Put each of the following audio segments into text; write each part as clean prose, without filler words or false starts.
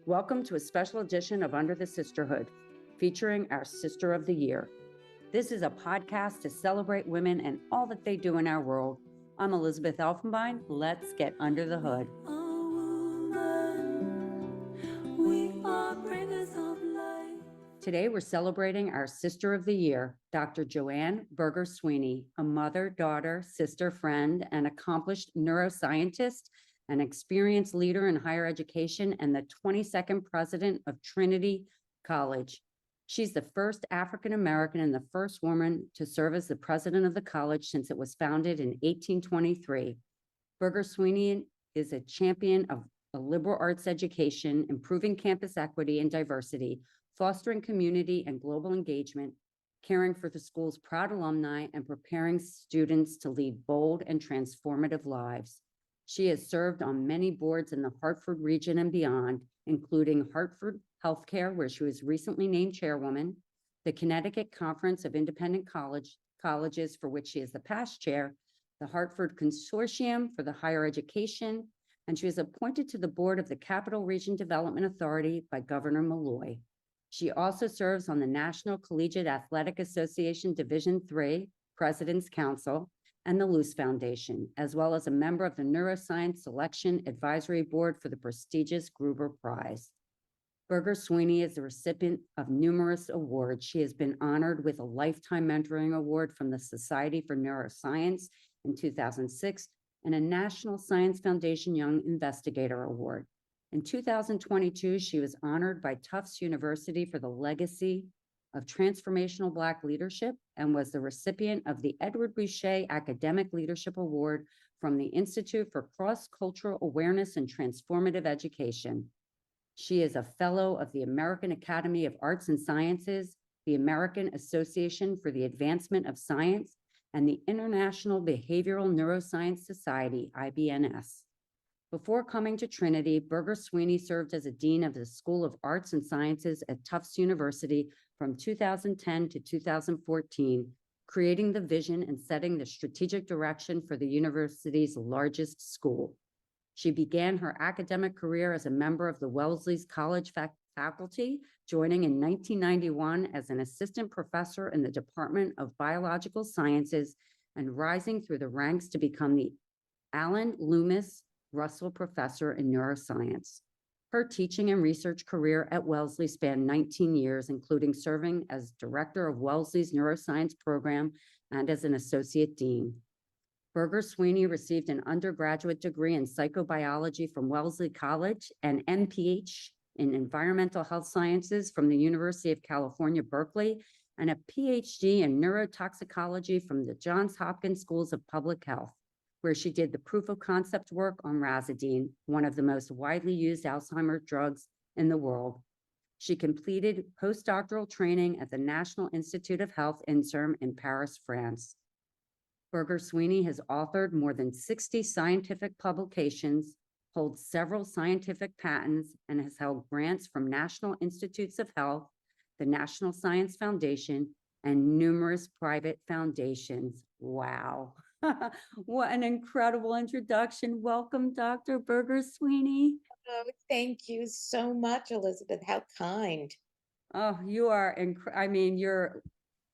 Welcome to a special edition of Under the Sisterhood, featuring our Sister of the Year. This is a podcast to celebrate women and all that they do in our world. I'm Elizabeth Elfenbein. Let's get under the hood. Today, we're celebrating our Sister of the Year, Dr. Joanne Berger-Sweeney, a mother, daughter, sister, friend, and accomplished neuroscientist, an experienced leader in higher education, and the 22nd president of Trinity College. She's the first African-American and the first woman to serve as the president of the college since it was founded in 1823. Berger-Sweeney is a champion of a liberal arts education, improving campus equity and diversity, fostering community and global engagement, caring for the school's proud alumni, and preparing students to lead bold and transformative lives. She has served on many boards in the Hartford region and beyond, including Hartford HealthCare, where she was recently named chairwoman, the Connecticut Conference of Independent Colleges, for which she is the past chair, the Hartford Consortium for the Higher Education, and she was appointed to the board of the Capital Region Development Authority by Governor Malloy. She also serves on the National Collegiate Athletic Association Division III President's Council and the Luce Foundation, as well as a member of the Neuroscience Selection Advisory Board for the prestigious Gruber Prize. Berger-Sweeney is the recipient of numerous awards. She has been honored with a Lifetime Mentoring Award from the Society for Neuroscience in 2006 and a National Science Foundation Young Investigator Award. In 2022, she was honored by Tufts University for the legacy of transformational Black leadership and was the recipient of the Edward Boucher Academic Leadership Award from the Institute for Cross-Cultural Awareness and Transformative Education. She is a fellow of the American Academy of Arts and Sciences, the American Association for the Advancement of Science, and the International Behavioral Neuroscience Society, IBNS. Before coming to Trinity, Berger-Sweeney served as a dean of the School of Arts and Sciences at Tufts University from 2010 to 2014, creating the vision and setting the strategic direction for the university's largest school. She began her academic career as a member of the Wellesley's College faculty, joining in 1991 as an assistant professor in the Department of Biological Sciences and rising through the ranks to become the Alan Loomis Russell Professor in Neuroscience. Her teaching and research career at Wellesley spanned 19 years, including serving as director of Wellesley's Neuroscience program and as an associate dean. Berger-Sweeney received an undergraduate degree in psychobiology from Wellesley College and MPH in environmental health sciences from the University of California, Berkeley, and a PhD in neurotoxicology from the Johns Hopkins Schools of Public Health, where she did the proof of concept work on Razidine, one of the most widely used Alzheimer's drugs in the world. She completed postdoctoral training at the National Institute of Health INSERM in Paris, France. Berger-Sweeney has authored more than 60 scientific publications, holds several scientific patents, and has held grants from National Institutes of Health, the National Science Foundation, and numerous private foundations. Wow. What an incredible introduction. Welcome, Dr. Berger-Sweeney. Oh, thank you so much, Elizabeth. How kind. Oh, you are,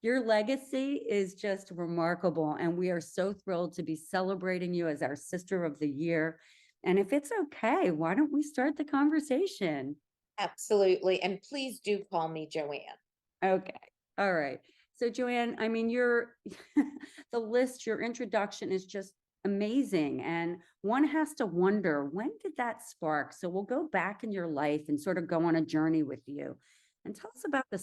your legacy is just remarkable, and we are so thrilled to be celebrating you as our Sister of the Year. And if it's okay, why don't we start the conversation? Absolutely. And please do call me Joanne. Okay. All right. So Joanne, your your introduction is just amazing. And one has to wonder, when did that spark? So we'll go back in your life and sort of go on a journey with you. And tell us about the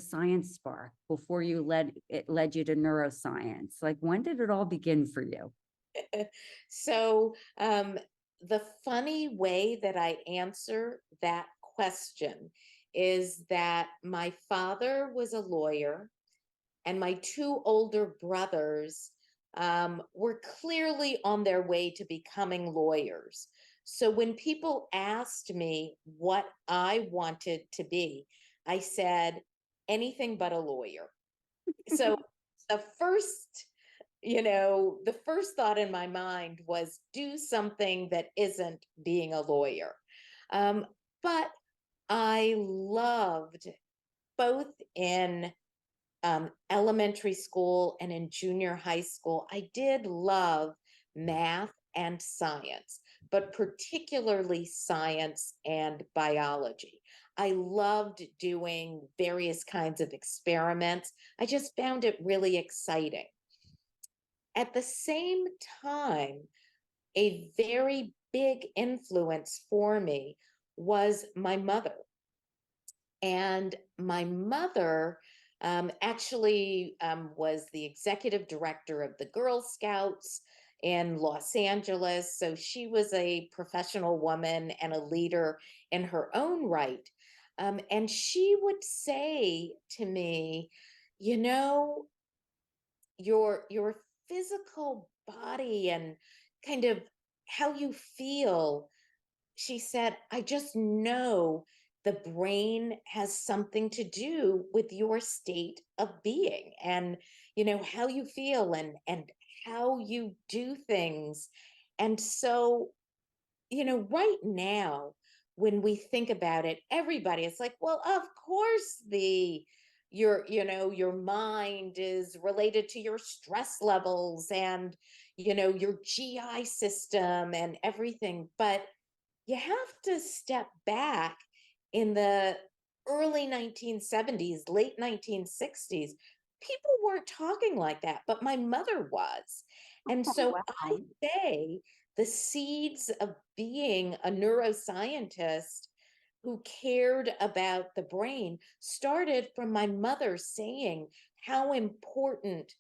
science spark before it led you to neuroscience. Like, when did it all begin for you? So the funny way that I answer that question is that my father was a lawyer and my two older brothers were clearly on their way to becoming lawyers. So when people asked me what I wanted to be, I said, anything but a lawyer. So the first thought in my mind was do something that isn't being a lawyer. But I loved both in elementary school and in junior high school, I did love math and science, but particularly science and biology. I loved doing various kinds of experiments. I just found it really exciting. At the same time, a very big influence for me was my mother. And my mother actually was the executive director of the Girl Scouts in Los Angeles. So she was a professional woman and a leader in her own right. And she would say to me, you know, your physical body and kind of how you feel, she said, I just know the brain has something to do with your state of being and how you feel and how you do things. And so right now, when we think about it, everybody is like, well, of course your mind is related to your stress levels and your GI system and everything. But you have to step back in the early 1970s, late 1960s. People weren't talking like that, but my mother was. And Oh, so I wow. say the seeds of being a neuroscientist who cared about the brain started from my mother saying how important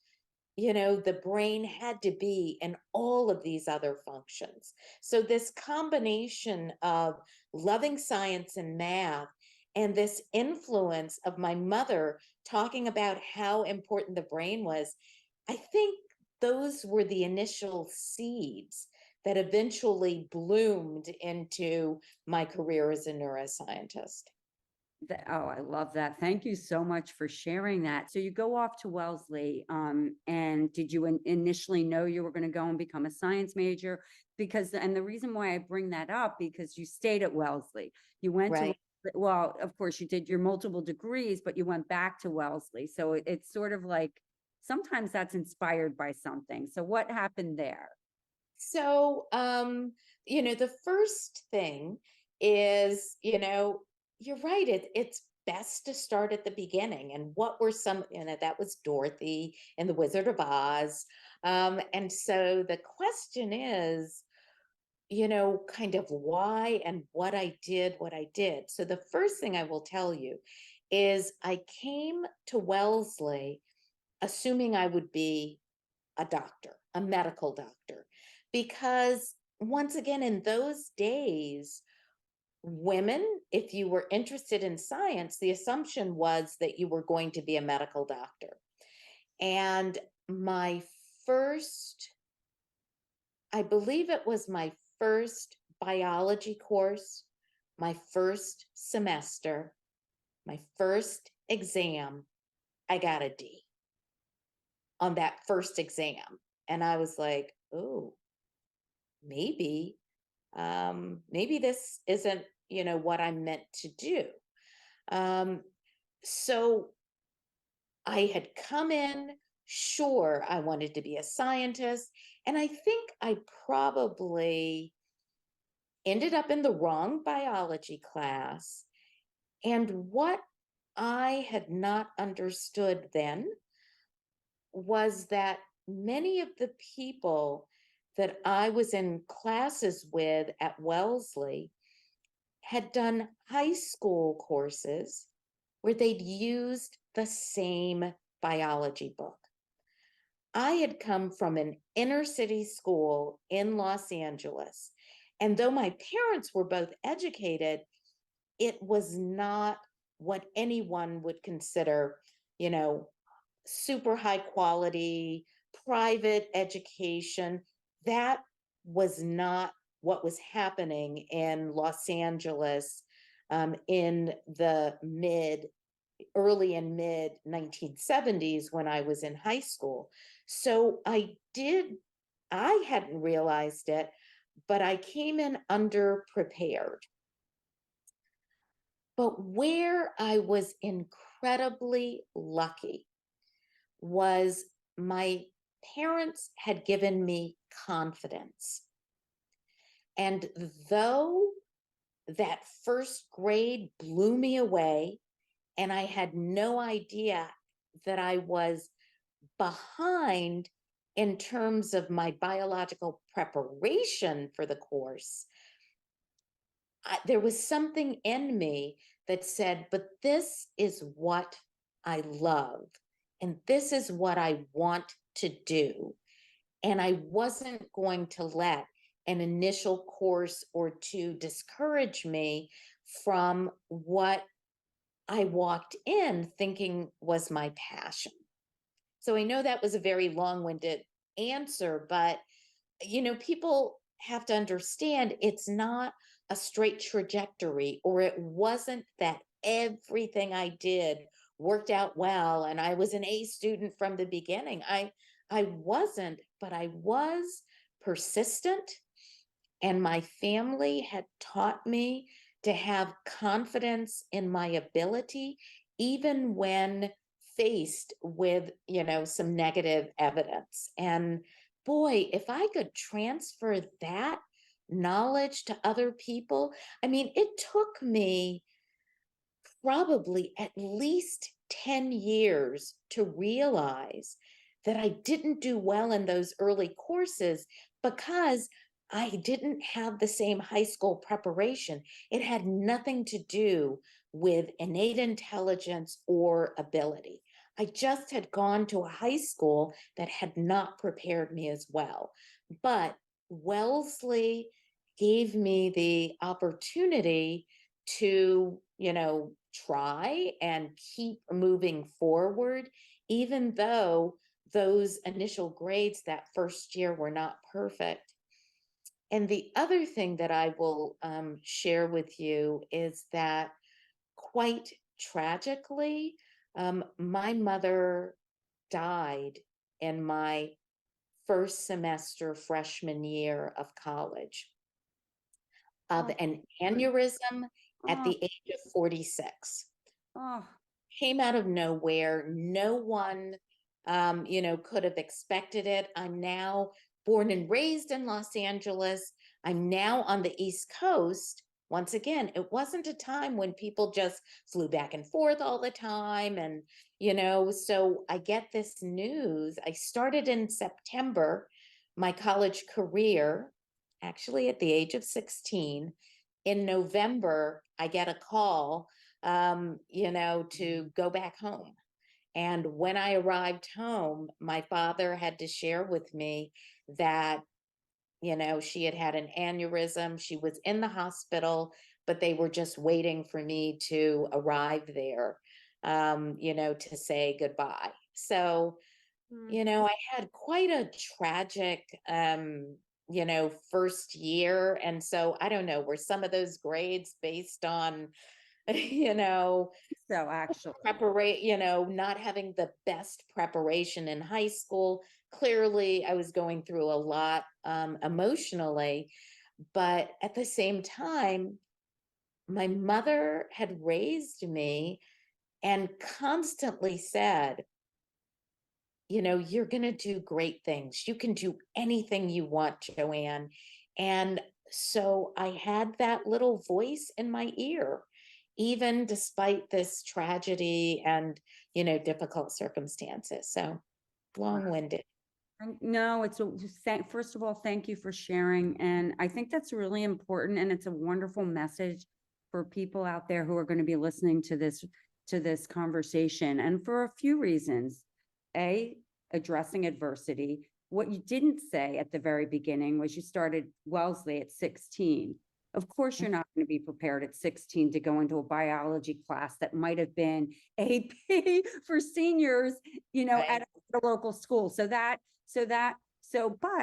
the brain had to be in all of these other functions. So, this combination of loving science and math and this influence of my mother talking about how important the brain was, I think those were the initial seeds that eventually bloomed into my career as a neuroscientist. Oh, I love that. Thank you so much for sharing that. So you go off to Wellesley, and did you initially know you were going to go and become a science major? And the reason why I bring that up, because you stayed at Wellesley. You went to, Right. well, of course you did your multiple degrees, but you went back to Wellesley. So it's sort of like, sometimes that's inspired by something. So what happened there? So, the first thing is, you're right. It's best to start at the beginning. And what were some, that was Dorothy and the Wizard of Oz. And so the question is, kind of why and what I did. So the first thing I will tell you is I came to Wellesley assuming I would be a doctor, a medical doctor, because once again, in those days, women, if you were interested in science, the assumption was that you were going to be a medical doctor. And my first, I believe it was my first biology course, my first semester, my first exam, I got a D on that first exam. And I was like, oh, maybe maybe this isn't what I'm meant to do. um so I had come in sure I wanted to be a scientist, and I think I probably ended up in the wrong biology class. And what I had not understood then was that many of the people that I was in classes with at Wellesley had done high school courses where they'd used the same biology book. I had come from an inner city school in Los Angeles. And though my parents were both educated, it was not what anyone would consider, you know, super high quality private education. That was not what was happening in Los Angeles in the early and mid 1970s when I was in high school. So I hadn't realized it, but I came in underprepared. But where I was incredibly lucky was my parents had given me confidence. And though that first grade blew me away, and I had no idea that I was behind in terms of my biological preparation for the course, there was something in me that said, but this is what I love, and this is what I want to do. And I wasn't going to let an initial course or two discourage me from what I walked in thinking was my passion. So I know that was a very long-winded answer, but people have to understand it's not a straight trajectory, or it wasn't that everything I did worked out well and I was an A student from the beginning. I wasn't, but I was persistent, and my family had taught me to have confidence in my ability, even when faced with, some negative evidence. And boy, if I could transfer that knowledge to other people, I mean, it took me probably at least 10 years to realize that I didn't do well in those early courses because I didn't have the same high school preparation. It had nothing to do with innate intelligence or ability. I just had gone to a high school that had not prepared me as well. But Wellesley gave me the opportunity to, try and keep moving forward, even though those initial grades that first year were not perfect. And the other thing that I will share with you is that, quite tragically, my mother died in my first semester freshman year of college of Oh, an aneurysm at oh, the age of 46. oh, Came out of nowhere. No one, could have expected it. I'm now born and raised in Los Angeles. I'm now on the East Coast. Once again, it wasn't a time when people just flew back and forth all the time. And, so I get this news. I started in September, my college career, actually at the age of 16. In November, I get a call to go back home. And when I arrived home, my father had to share with me that, she had had an aneurysm. She was in the hospital, but they were just waiting for me to arrive there, to say goodbye. So, mm, I had quite a tragic, first year. And so I don't know, were some of those grades based on, you know, so actually, not having the best preparation in high school. Clearly, I was going through a lot emotionally, but at the same time, my mother had raised me and constantly said, you're going to do great things. You can do anything you want, Joanne. And so I had that little voice in my ear, even despite this tragedy and, difficult circumstances. So wow. long-winded. No, first of all, thank you for sharing. And I think that's really important. And it's a wonderful message for people out there who are going to be listening to this conversation. And for a few reasons. A, addressing adversity. What you didn't say at the very beginning was you started Wellesley at 16. Of course, you're not going to be prepared at 16 to go into a biology class that might have been AP for seniors, Right. at a local school. But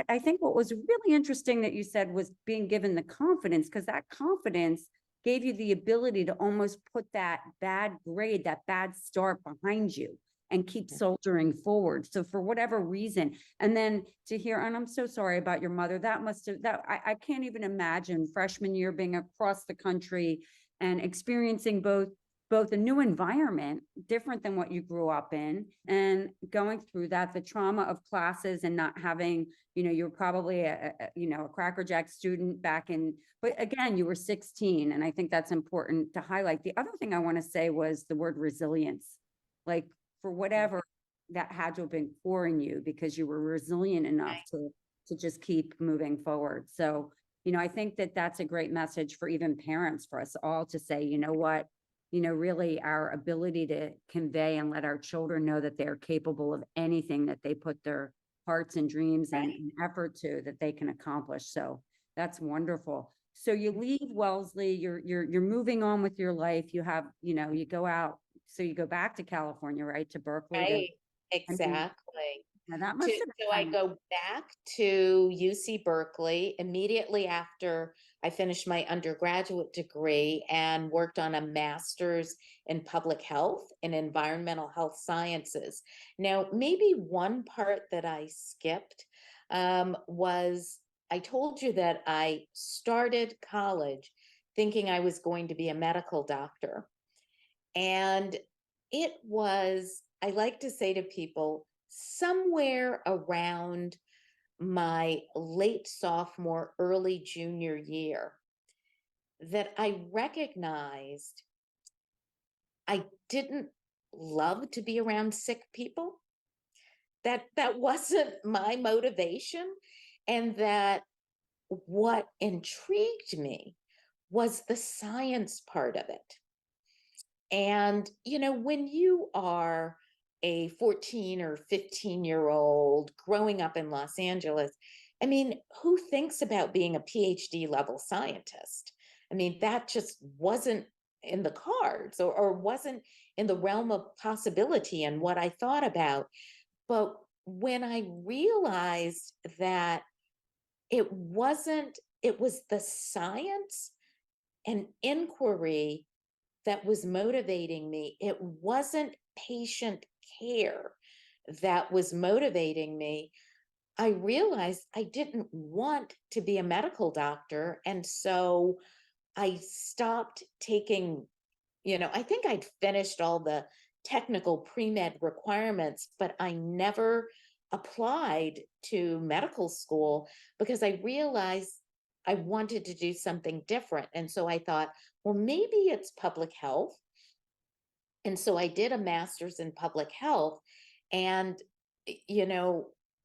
I think what was really interesting that you said was being given the confidence, because that confidence gave you the ability to almost put that bad grade, that bad start behind you and keep soldiering forward. So for whatever reason, and then to hear, and I'm so sorry about your mother, I can't even imagine freshman year being across the country and experiencing both a new environment, different than what you grew up in, and going through that, the trauma of classes and not having, you're probably a crackerjack student back in, but again, you were 16. And I think that's important to highlight. The other thing I want to say was the word resilience, like for whatever that had to have been core in you, because you were resilient enough to just keep moving forward. So, I think that that's a great message for even parents, for us all to say, you know what, really our ability to convey and let our children know that they're capable of anything that they put their hearts and dreams and effort to, that they can accomplish. So that's wonderful. So you leave Wellesley, you're moving on with your life. You have, you go out, so you go back to California, right? To Berkeley. Right, And then- exactly. now that must have So I been go back to UC Berkeley immediately after I finished my undergraduate degree and worked on a master's in public health and environmental health sciences. Now, maybe one part that I skipped was I told you that I started college thinking I was going to be a medical doctor. And it was, I like to say to people, somewhere around my late sophomore, early junior year, that I recognized I didn't love to be around sick people. That wasn't my motivation, and that what intrigued me was the science part of it. And, when you are a 14 or 15-year-old growing up in Los Angeles, I mean, who thinks about being a PhD level scientist? I mean, that just wasn't in the cards, or wasn't in the realm of possibility and what I thought about. But when I realized that it wasn't, it was the science and inquiry that was motivating me. It wasn't patient care that was motivating me. I realized I didn't want to be a medical doctor. And so I stopped taking, I think I'd finished all the technical pre-med requirements, but I never applied to medical school because I realized I wanted to do something different. And so I thought, well, maybe it's public health. And so I did a master's in public health. And,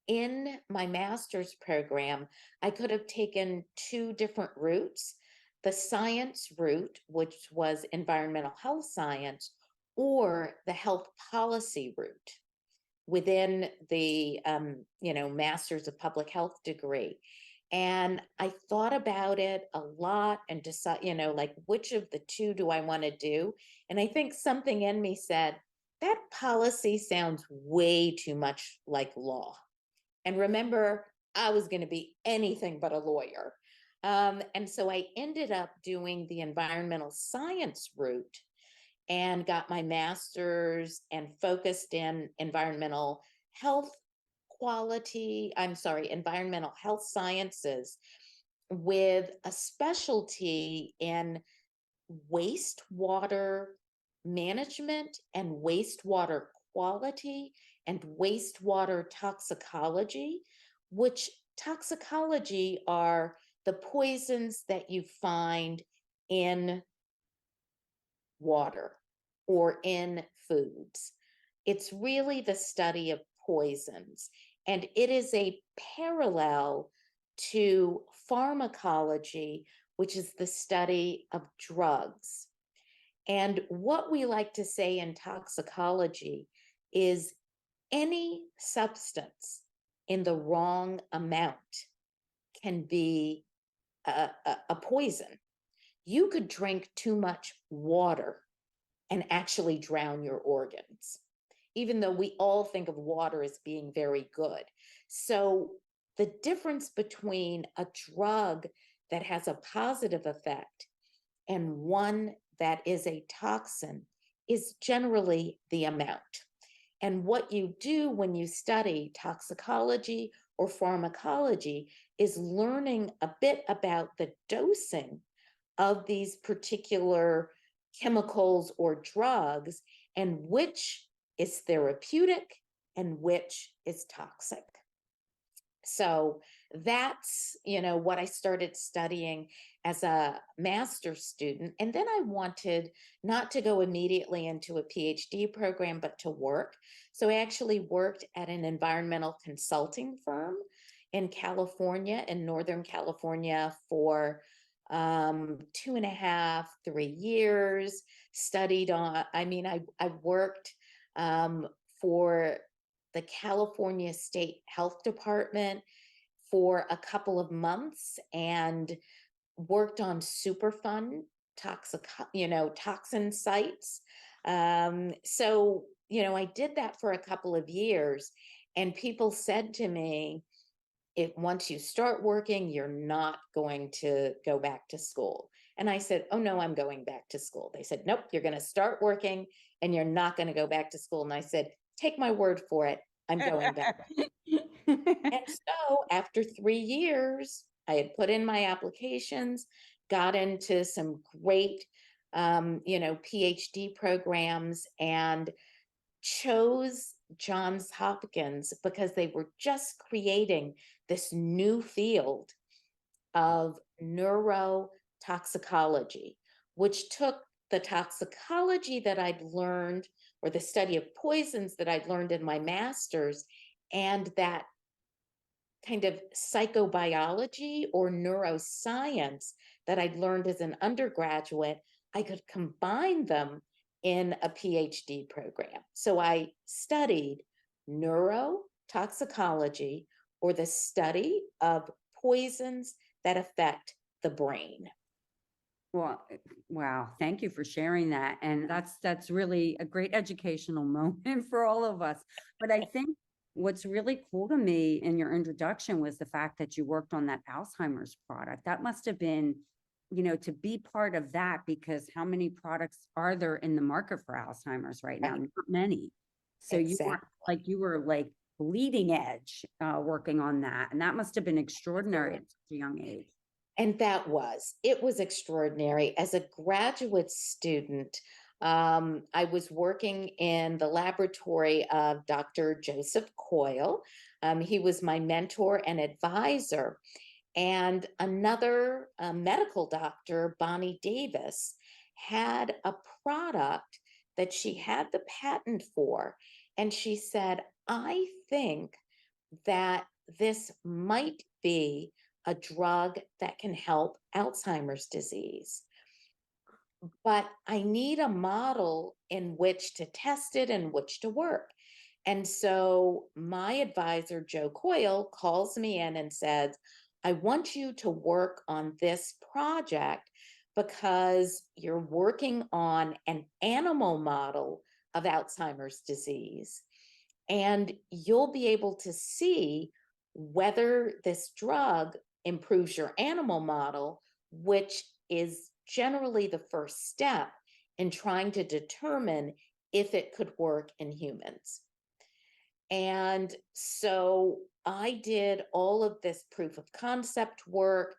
in my master's program, I could have taken two different routes: the science route, which was environmental health science, or the health policy route within the master's of public health degree. And I thought about it a lot and decided, like, which of the two do I want to do? And I think something in me said that policy sounds way too much like law. And remember, I was going to be anything but a lawyer. And so I ended up doing the environmental science route and got my master's and focused in environmental health environmental health sciences, with a specialty in wastewater management and wastewater quality and wastewater toxicology, which toxicology are the poisons that you find in water or in foods. It's really the study of poisons, and it is a parallel to pharmacology, which is the study of drugs. And what we like to say in toxicology is any substance in the wrong amount can be a poison. You could drink too much water and actually drown your organs, even though we all think of water as being very good. So the difference between a drug that has a positive effect and one that is a toxin is generally the amount. And what you do when you study toxicology or pharmacology is learning a bit about the dosing of these particular chemicals or drugs, and which is therapeutic and which is toxic. So that's, what I started studying as a master's student. And then I wanted not to go immediately into a PhD program, but to work. So I actually worked at an environmental consulting firm in California, in Northern California, for 2.5, 3 years, studied on, I worked for the California State Health Department for a couple of months and worked on Superfund toxin sites. I did that for a couple of years, and people said to me, once you start working, you're not going to go back to school. And I said, oh no, I'm going back to school. They said, nope, you're going to start working and you're not going to go back to school. And I said, take my word for it, I'm going back. And so after 3 years, I had put in my applications, got into some great, PhD programs, and chose Johns Hopkins because they were just creating this new field of neurotoxicology, which took the toxicology that I'd learned, or the study of poisons that I'd learned in my master's, and that kind of psychobiology or neuroscience that I'd learned as an undergraduate. I could combine them in a PhD program. So I studied neurotoxicology, or the study of poisons that affect the brain. Well, wow, thank you for sharing that. And that's really a great educational moment for all of us. But I think what's really cool to me in your introduction was the fact that you worked on that Alzheimer's product. That must have been, to be part of that, because how many products are there in the market for Alzheimer's right now? Not many. So Exactly. you were like leading edge working on that. And that must have been extraordinary at such a young age. And it was extraordinary. As a graduate student, I was working in the laboratory of Dr. Joseph Coyle. He was my mentor and advisor. And another medical doctor, Bonnie Davis, had a product that she had the patent for. And she said, I think that this might be a drug that can help Alzheimer's disease, but I need a model in which to test it and which to work. And so my advisor, Joe Coyle, calls me in and says, I want you to work on this project because you're working on an animal model of Alzheimer's disease. And you'll be able to see whether this drug improves your animal model, which is generally the first step in trying to determine if it could work in humans. And so I did all of this proof of concept work,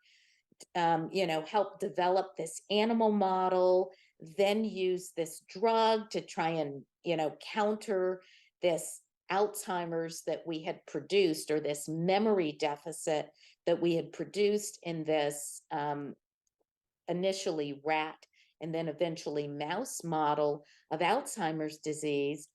help develop this animal model, then use this drug to try and, counter this Alzheimer's that we had produced, or this memory deficit that we had produced in this initially rat and then eventually mouse model of Alzheimer's disease.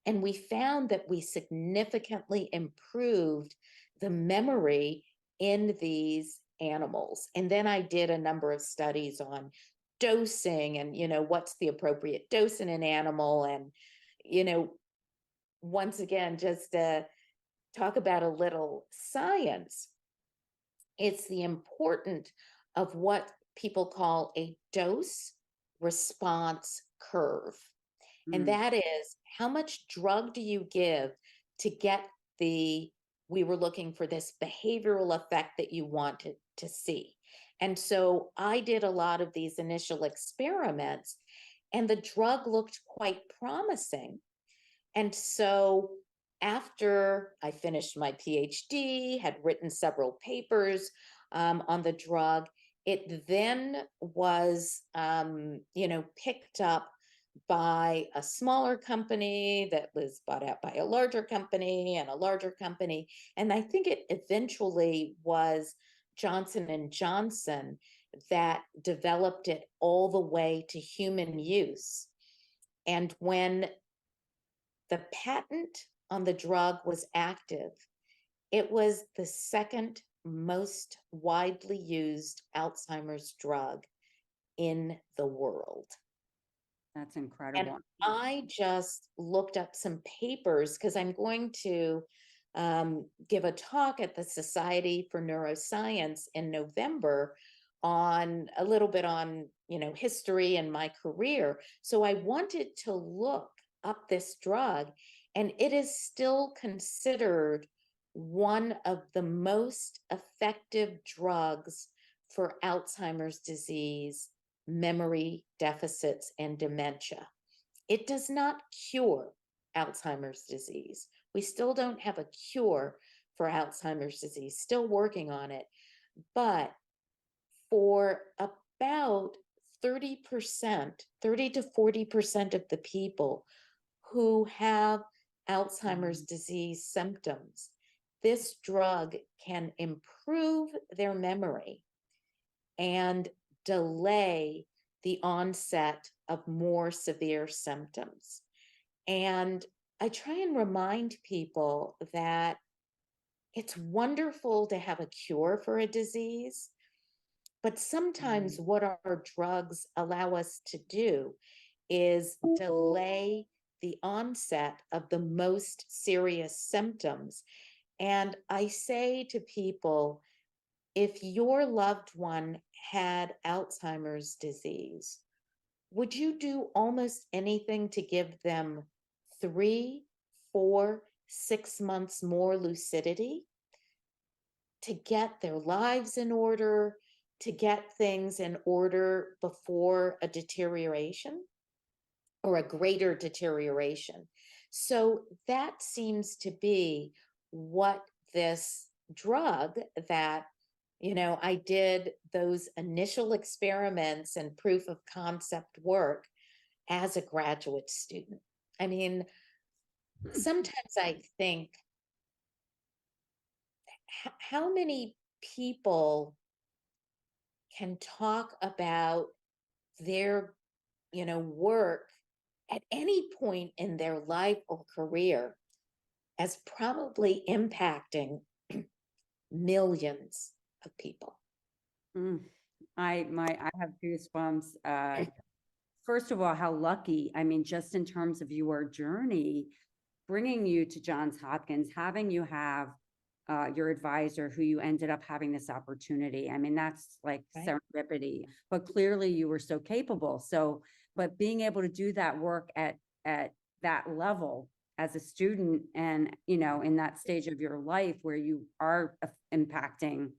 And we found that we significantly improved the memory in these animals. And then I did a number of studies on dosing and, what's the appropriate dose in an animal. And, once again, just to talk about a little science, it's the importance of what people call a dose response curve. And that is, how much drug do you give to get we were looking for this behavioral effect that you wanted to see. And so I did a lot of these initial experiments, and the drug looked quite promising. And so after I finished my PhD, had written several papers on the drug, It then was, picked up by a smaller company that was bought out by a larger company and a larger company. And I think it eventually was Johnson and Johnson that developed it all the way to human use. And when the patent on the drug was active, it was the second most widely used Alzheimer's drug in the world. That's And incredible. I just looked up some papers because I'm going to give a talk at the Society for Neuroscience in November on a little bit on, history and my career. So I wanted to look up this drug, and it is still considered one of the most effective drugs for Alzheimer's disease, memory deficits, and dementia. It does not cure Alzheimer's disease. We still don't have a cure for Alzheimer's disease, still working on it. But for about 30%, 30 to 40% of the people who have Alzheimer's disease symptoms, this drug can improve their memory and delay the onset of more severe symptoms. And I try and remind people that it's wonderful to have a cure for a disease, but sometimes what our drugs allow us to do is delay the onset of the most serious symptoms. And I say to people, if your loved one had Alzheimer's disease, would you do almost anything to give them 3, 4, 6 months more lucidity to get their lives in order, to get things in order before a deterioration or a greater deterioration? So that seems to be what this drug that I did those initial experiments and proof of concept work as a graduate student. I mean, sometimes I think, how many people can talk about their, work at any point in their life or career as probably impacting millions of people. Mm. I have goosebumps. First of all, how lucky, I mean, just in terms of your journey, bringing you to Johns Hopkins, having you have your advisor who you ended up having this opportunity. I mean, that's like Right. serendipity, but clearly you were so capable. So, but being able to do that work at that level as a student and, in that stage of your life where you are impacting,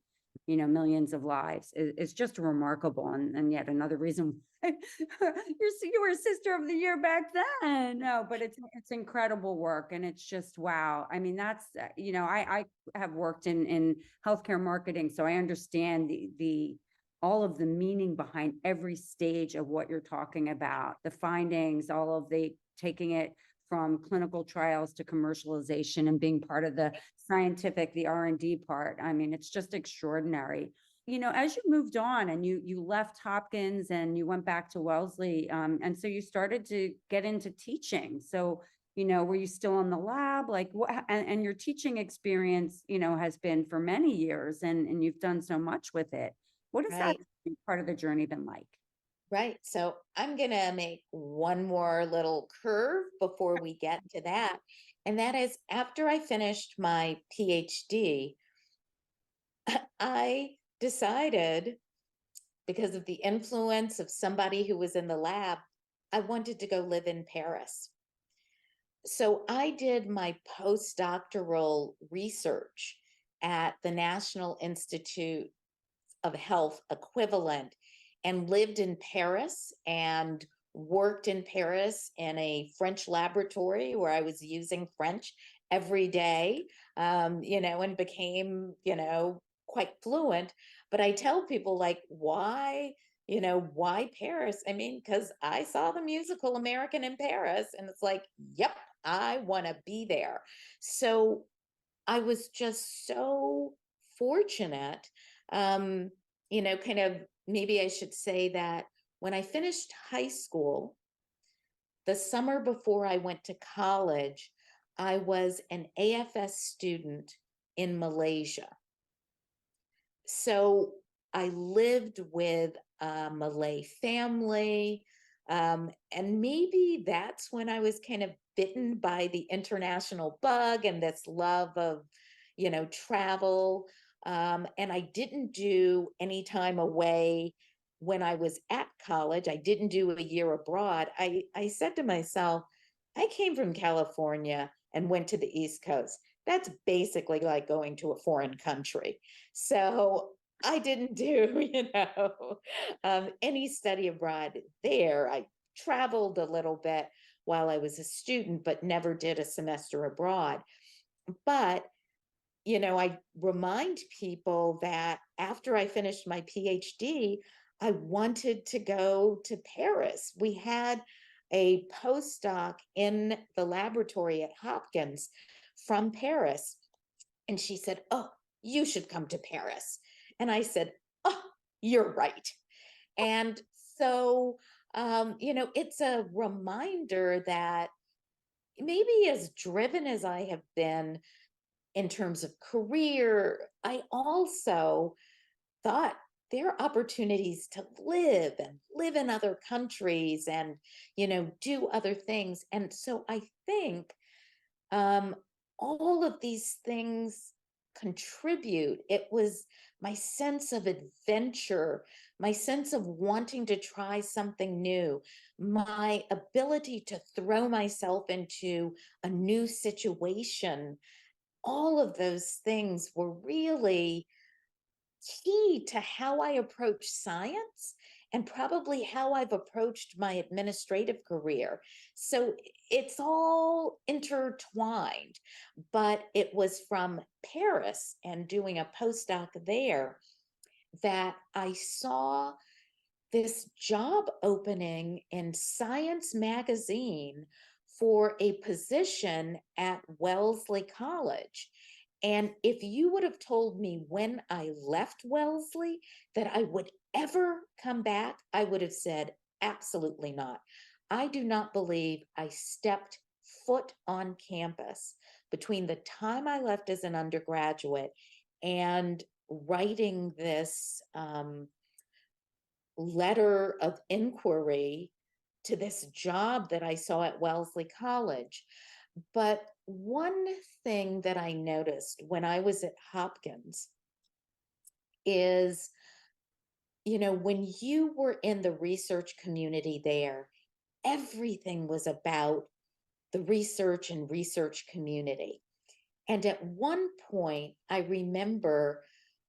millions of lives is just remarkable. And yet another reason you were sister of the year back then. No, but it's incredible work. And it's just, wow. I mean, that's, I have worked in healthcare marketing, so I understand the all of the meaning behind every stage of what you're talking about, the findings, all of the taking it from clinical trials to commercialization and being part of the scientific, the R&D part. I mean, it's just extraordinary. As you moved on and you left Hopkins and you went back to Wellesley, and so you started to get into teaching. So, were you still in the lab? Like what, and your teaching experience, has been for many years and you've done so much with it. What has that Right. part of the journey been like? Right. So I'm going to make one more little curve before we get to that. And that is, after I finished my PhD, I decided, because of the influence of somebody who was in the lab, I wanted to go live in Paris. So I did my postdoctoral research at the National Institute of Health equivalent and lived in Paris and worked in Paris in a French laboratory where I was using French every day, and became, quite fluent. But I tell people, like, why, why Paris? I mean, because I saw the musical American in Paris, and it's like, yep, I want to be there. So I was just so fortunate. Um, kind of, maybe I should say that when I finished high school, the summer before I went to college, I was an AFS student in Malaysia. So I lived with a Malay family. And maybe that's when I was kind of bitten by the international bug and this love of, travel. And I didn't do any time away when I was at college. I didn't do a year abroad. I said to myself, I came from California and went to the East Coast. That's basically like going to a foreign country. So I didn't do, any study abroad there. I traveled a little bit while I was a student, but never did a semester abroad. But, I remind people that after I finished my PhD, I wanted to go to Paris. We had a postdoc in the laboratory at Hopkins from Paris. And she said, "Oh, you should come to Paris." And I said, "Oh, you're right." And so, it's a reminder that maybe as driven as I have been in terms of career, I also thought there are opportunities to live in other countries and, do other things. And so I think um, all of these things contribute. It was my sense of adventure, my sense of wanting to try something new, my ability to throw myself into a new situation. All of those things were really key to how I approach science and probably how I've approached my administrative career. So it's all intertwined, but it was from Paris and doing a postdoc there that I saw this job opening in Science Magazine for a position at Wellesley College. And if you would have told me when I left Wellesley that I would ever come back, I would have said, absolutely not. I do not believe I stepped foot on campus between the time I left as an undergraduate and writing this letter of inquiry to this job that I saw at Wellesley College. But one thing that I noticed when I was at Hopkins is, when you were in the research community there, everything was about the research and research community. And at one point, I remember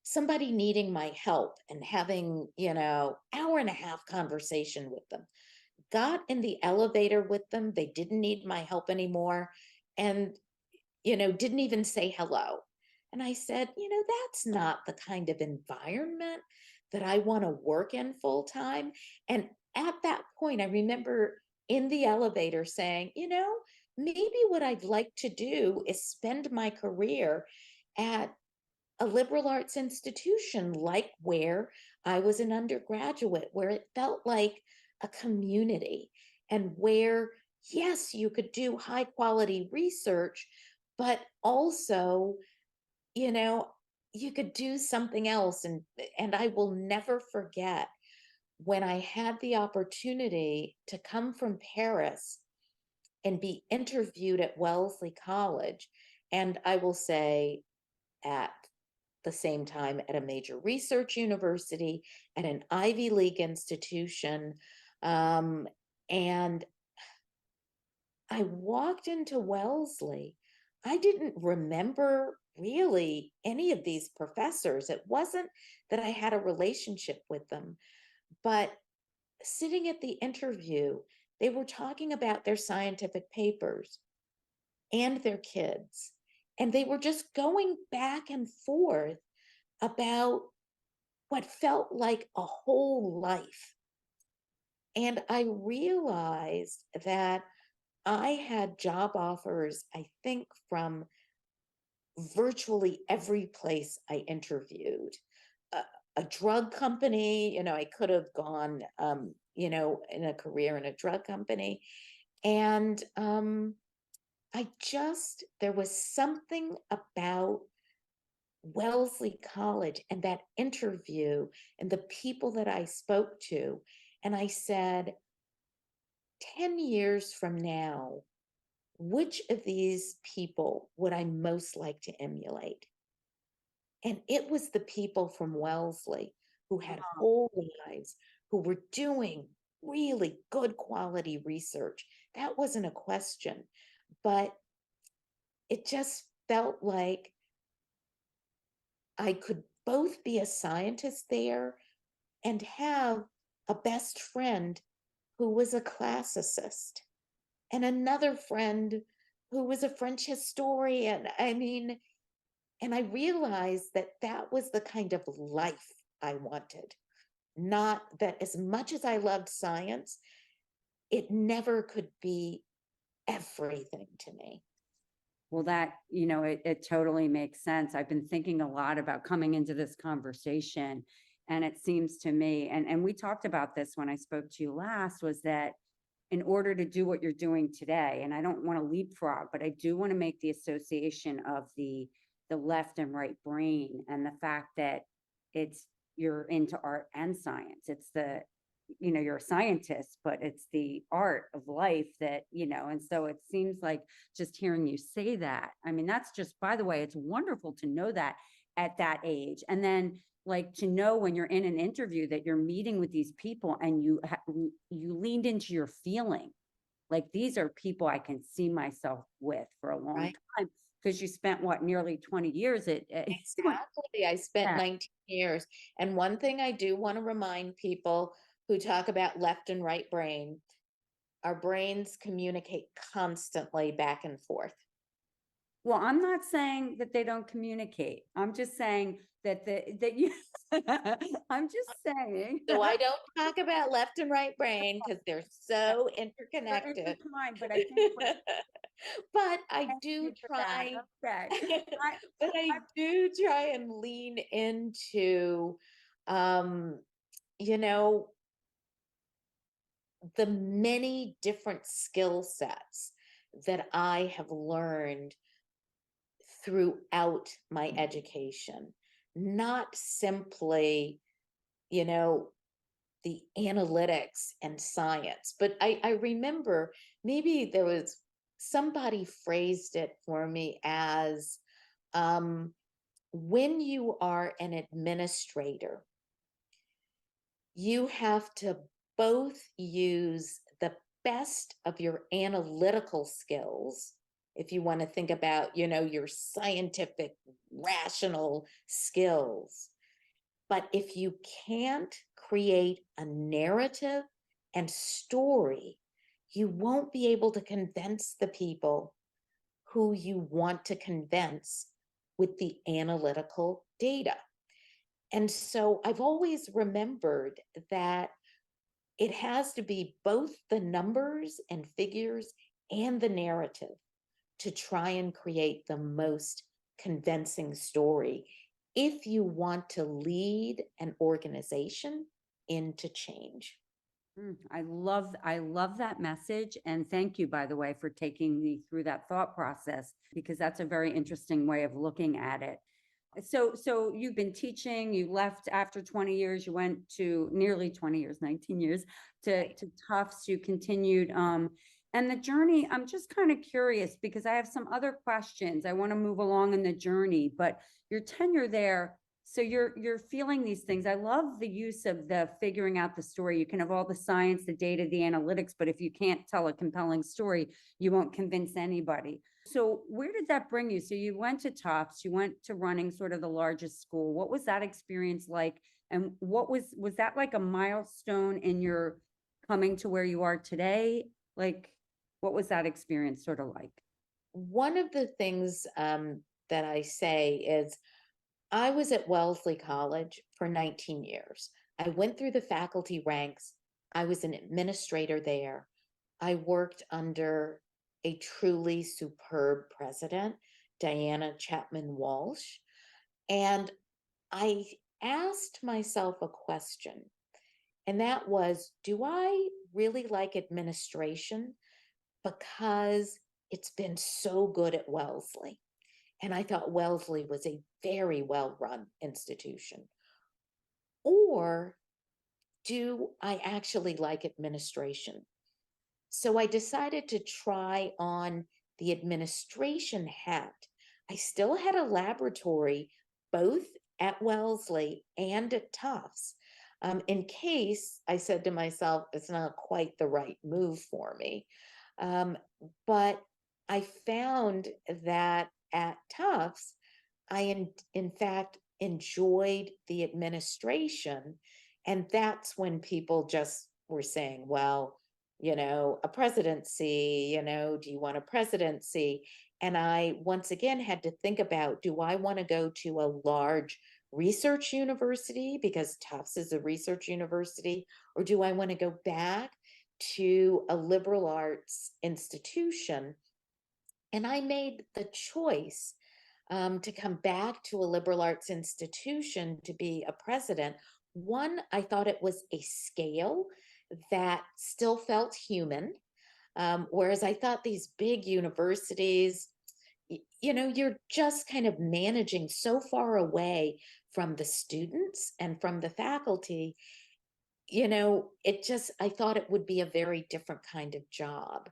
somebody needing my help and having, hour and a half conversation with them. Got in the elevator with them. They didn't need my help anymore. And, didn't even say hello. And I said, that's not the kind of environment that I want to work in full time. And at that point, I remember in the elevator saying, maybe what I'd like to do is spend my career at a liberal arts institution, like where I was an undergraduate, where it felt like a community and where, yes, you could do high quality research, but also, you could do something else. And I will never forget when I had the opportunity to come from Paris and be interviewed at Wellesley College. And I will say, at the same time, at a major research university, at an Ivy League institution. And I walked into Wellesley. I didn't remember really any of these professors. It wasn't that I had a relationship with them, but sitting at the interview, they were talking about their scientific papers and their kids. And they were just going back and forth about what felt like a whole life. And I realized that I had job offers, I think, from virtually every place I interviewed. A, a drug company, I could have gone, in a career in a drug company. And there was something about Wellesley College and that interview and the people that I spoke to. And I said, 10 years from now, which of these people would I most like to emulate? And it was the people from Wellesley who had whole lives, who were doing really good quality research. That wasn't a question, but it just felt like I could both be a scientist there and have a best friend who was a classicist and another friend who was a French historian. I mean, and I realized that that was the kind of life I wanted. Not that as much as I loved science, it never could be everything to me. Well, it totally makes sense. I've been thinking a lot about coming into this conversation, and it seems to me, and we talked about this when I spoke to you last, was that in order to do what you're doing today, and I don't want to leapfrog, but I do want to make the association of the left and right brain, and the fact that you're into art and science. It's you're a scientist, but it's the art of life and so it seems like, just hearing you say that, I mean, that's just, by the way, it's wonderful to know that at that age. And then, like, to know when you're in an interview that you're meeting with these people and you leaned into your feeling, like, these are people I can see myself with for a long time, because you spent nearly 20 years at Exactly. I spent 19 years. And one thing I do want to remind people who talk about left and right brain, our brains communicate constantly back and forth. Well, I'm not saying that they don't communicate. I'm just saying that I'm just saying. So I don't talk about left and right brain because they're so They're interconnected. intertwined, but I think But I thank do you for that. try, Okay. but I do try and lean into, um, you know, the many different skill sets that I have learned throughout my education, not simply, you know, the analytics and science. But I remember maybe there was somebody phrased it for me as, when you are an administrator, you have to both use the best of your analytical skills, if you want to think about, your scientific, rational skills. But if you can't create a narrative and story, you won't be able to convince the people who you want to convince with the analytical data. And so I've always remembered that it has to be both the numbers and figures and the narrative to try and create the most convincing story if you want to lead an organization into change. I love that message. And thank you, by the way, for taking me through that thought process, because that's a very interesting way of looking at it. So you've been teaching, you left after 20 years, you went to nearly 20 years, 19 years to Tufts, you continued. And the journey, I'm just kind of curious because I have some other questions. I want to move along in the journey, but your tenure there, so you're feeling these things. I love the use of the figuring out the story. You can have all the science, the data, the analytics, but if you can't tell a compelling story, you won't convince anybody. So where did that bring you? So you went to Tufts, you went to running sort of the largest school. What was that experience like? And was that like a milestone in your coming to where you are today? Like, what was that experience sort of like? One of the things that I say is I was at Wellesley College for 19 years. I went through the faculty ranks. I was an administrator there. I worked under a truly superb president, Diana Chapman Walsh. And I asked myself a question, and that was, do I really like administration because it's been so good at Wellesley? And I thought Wellesley was a very well-run institution. Or do I actually like administration? So I decided to try on the administration hat. I still had a laboratory both at Wellesley and at Tufts. In case I said to myself, it's not quite the right move for me. But I found that at Tufts, in fact enjoyed the administration. And that's when people just were saying, well, a presidency, do you want a presidency? And I once again had to think about, do I want to go to a large research university because Tufts is a research university, or do I want to go back to a liberal arts institution? And I made the choice to come back to a liberal arts institution to be a president. One, I thought it was a scale that still felt human, whereas I thought these big universities, you're just kind of managing so far away from the students and from the faculty. I thought it would be a very different kind of job.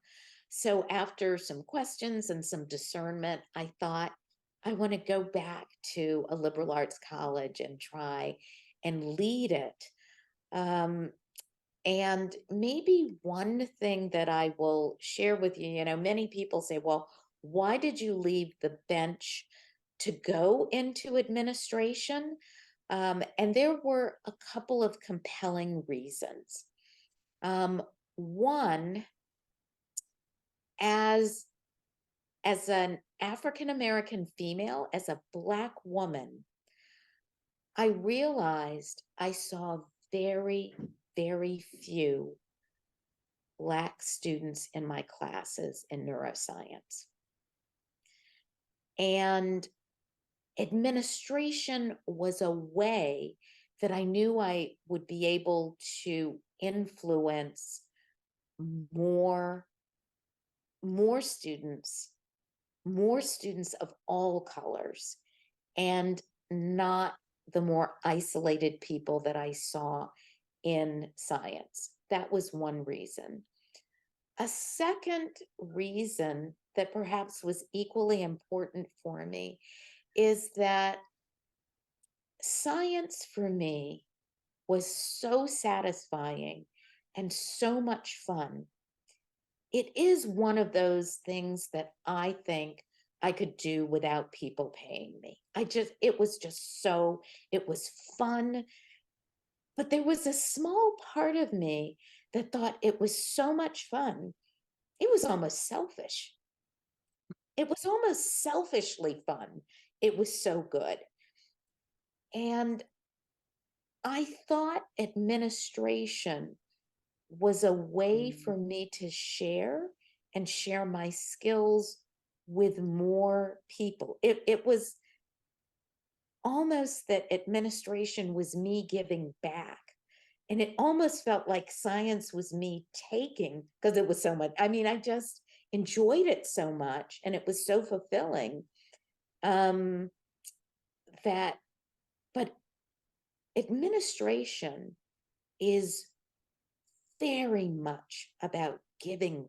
So after some questions and some discernment, I thought I want to go back to a liberal arts college and try and lead it. And maybe one thing that I will share with you, many people say, well, why did you leave the bench to go into administration? And there were a couple of compelling reasons. One, as an African American female, as a Black woman, I realized I saw very, very few Black students in my classes in neuroscience. And administration was a way that I knew I would be able to influence more students, more students of all colors, and not the more isolated people that I saw in science. That was one reason. A second reason that perhaps was equally important for me is that science for me was so satisfying and so much fun. It is one of those things that I think I could do without people paying me. It was fun. But there was a small part of me that thought it was so much fun. It was almost selfish. It was almost selfishly fun. It was so good. And I thought administration was a way for me to share my skills with more people. It was almost that administration was me giving back. And it almost felt like science was me taking, because it was so much. I mean, I just enjoyed it so much and it was so fulfilling that, but administration is very much about giving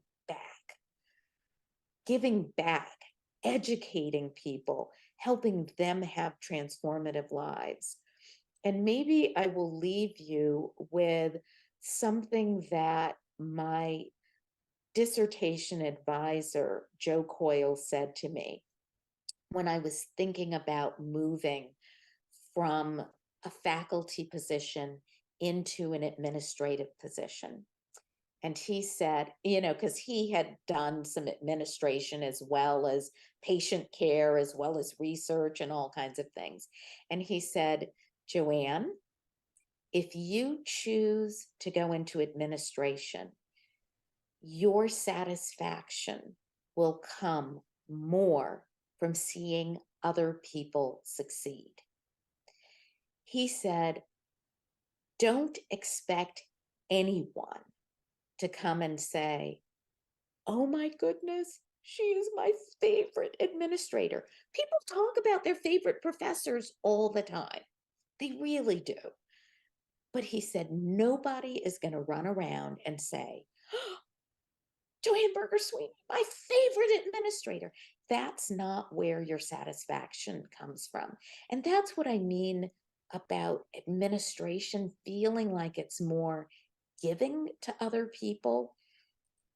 back, educating people, helping them have transformative lives. And maybe I will leave you with something that my dissertation advisor, Joe Coyle, said to me when I was thinking about moving from a faculty position into an administrative position. And he said, you know, because he had done some administration as well as patient care, as well as research and all kinds of things. And he said, Joanne, if you choose to go into administration, your satisfaction will come more from seeing other people succeed. He said, don't expect anyone to come and say, oh my goodness, she is my favorite administrator. People talk about their favorite professors all the time. They really do. But he said, nobody is going to run around and say, oh, Joanne Berger-Sweeney, my favorite administrator. That's not where your satisfaction comes from. And that's what I mean about administration feeling like it's more giving to other people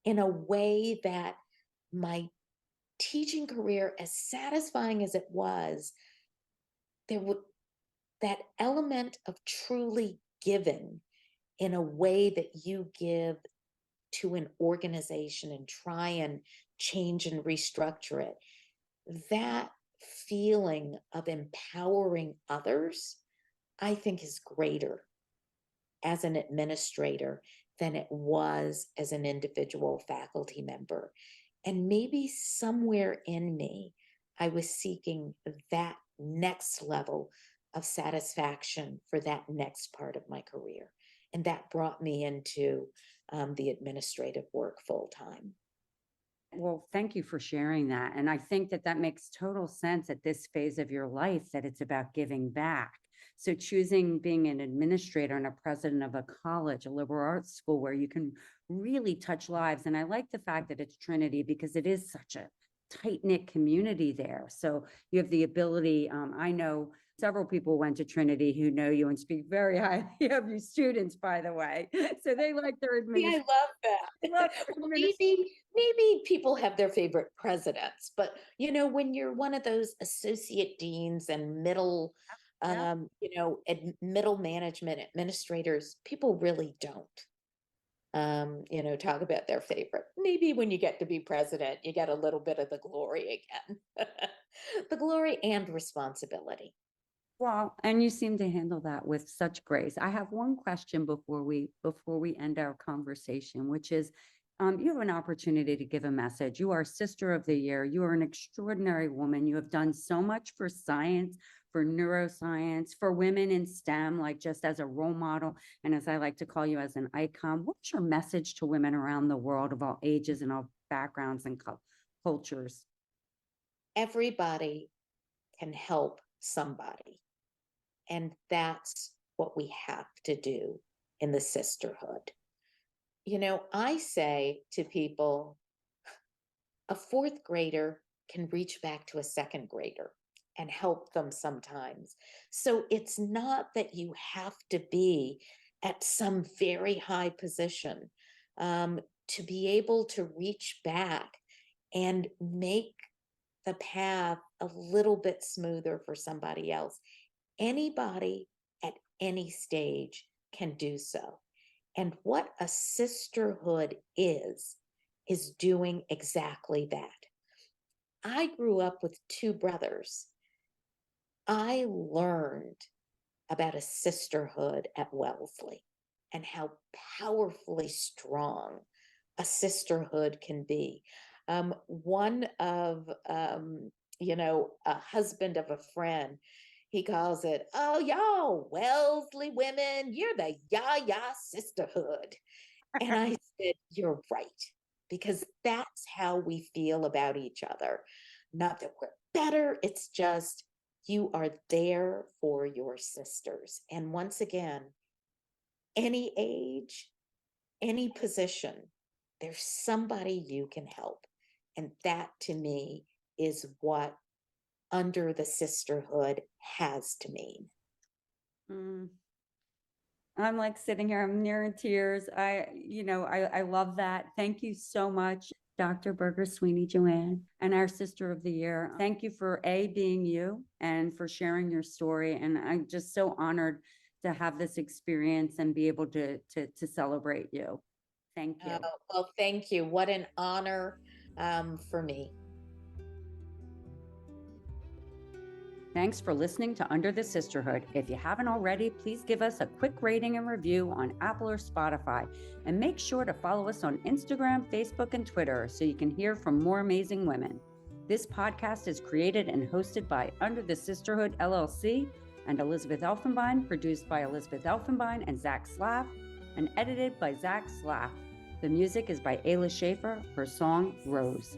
in a way that my teaching career, as satisfying as it was, there would that element of truly giving in a way that you give to an organization and try and change and restructure it. That feeling of empowering others, I think, is greater as an administrator than it was as an individual faculty member. And maybe somewhere in me, I was seeking that next level of satisfaction for that next part of my career. And that brought me into the administrative work full time. Well, thank you for sharing that. And I think that that makes total sense at this phase of your life, that it's about giving back. So choosing being an administrator and a president of a college, a liberal arts school where you can really touch lives. And I like the fact that it's Trinity because it is such a tight-knit community there. So you have the ability, I know several people went to Trinity who know you and speak very highly of your students, by the way. So they like their Yeah, I administration. love that. Well, maybe people have their favorite presidents, but you know, when you're one of those associate deans and middle, Yeah. middle management administrators, people really don't, talk about their favorite. Maybe when you get to be president, you get a little bit of the glory again, the glory and responsibility. Well, and you seem to handle that with such grace. I have one question before we end our conversation, which is, you have an opportunity to give a message. You are Sister of the Year. You are an extraordinary woman. You have done so much for science, for neuroscience, for women in STEM, like just as a role model, and as I like to call you, as an icon. What's your message to women around the world of all ages and all backgrounds and cultures? Everybody can help somebody. And that's what we have to do in the sisterhood. You know, I say to people, a fourth grader can reach back to a second grader and help them sometimes. So it's not that you have to be at some very high position to be able to reach back and make the path a little bit smoother for somebody else. Anybody at any stage can do so. And what a sisterhood is doing exactly that. I grew up with two brothers. I learned about a sisterhood at Wellesley and how powerfully strong a sisterhood can be. One of, a husband of a friend, he calls it, oh, y'all, Wellesley women, you're the ya sisterhood. And I said, you're right, because that's how we feel about each other. Not that we're better, it's just you are there for your sisters. And once again, any age, any position, there's somebody you can help. And that to me is what under the sisterhood has to mean. Mm. I'm like sitting here, I'm near in tears. I love that. Thank you so much, Dr. Berger-Sweeney, Joanne, and our Sister of the Year. Thank you for being you and for sharing your story. And I'm just so honored to have this experience and be able to celebrate you. Thank you. Well, thank you. What an honor for me. Thanks for listening to Under the Sisterhood. If you haven't already, please give us a quick rating and review on Apple or Spotify. And make sure to follow us on Instagram, Facebook, and Twitter so you can hear from more amazing women. This podcast is created and hosted by Under the Sisterhood LLC and Elizabeth Elfenbein, produced by Elizabeth Elfenbein and Zach Slaff, and edited by Zach Slaff. The music is by Ayla Schaefer, her song Rose.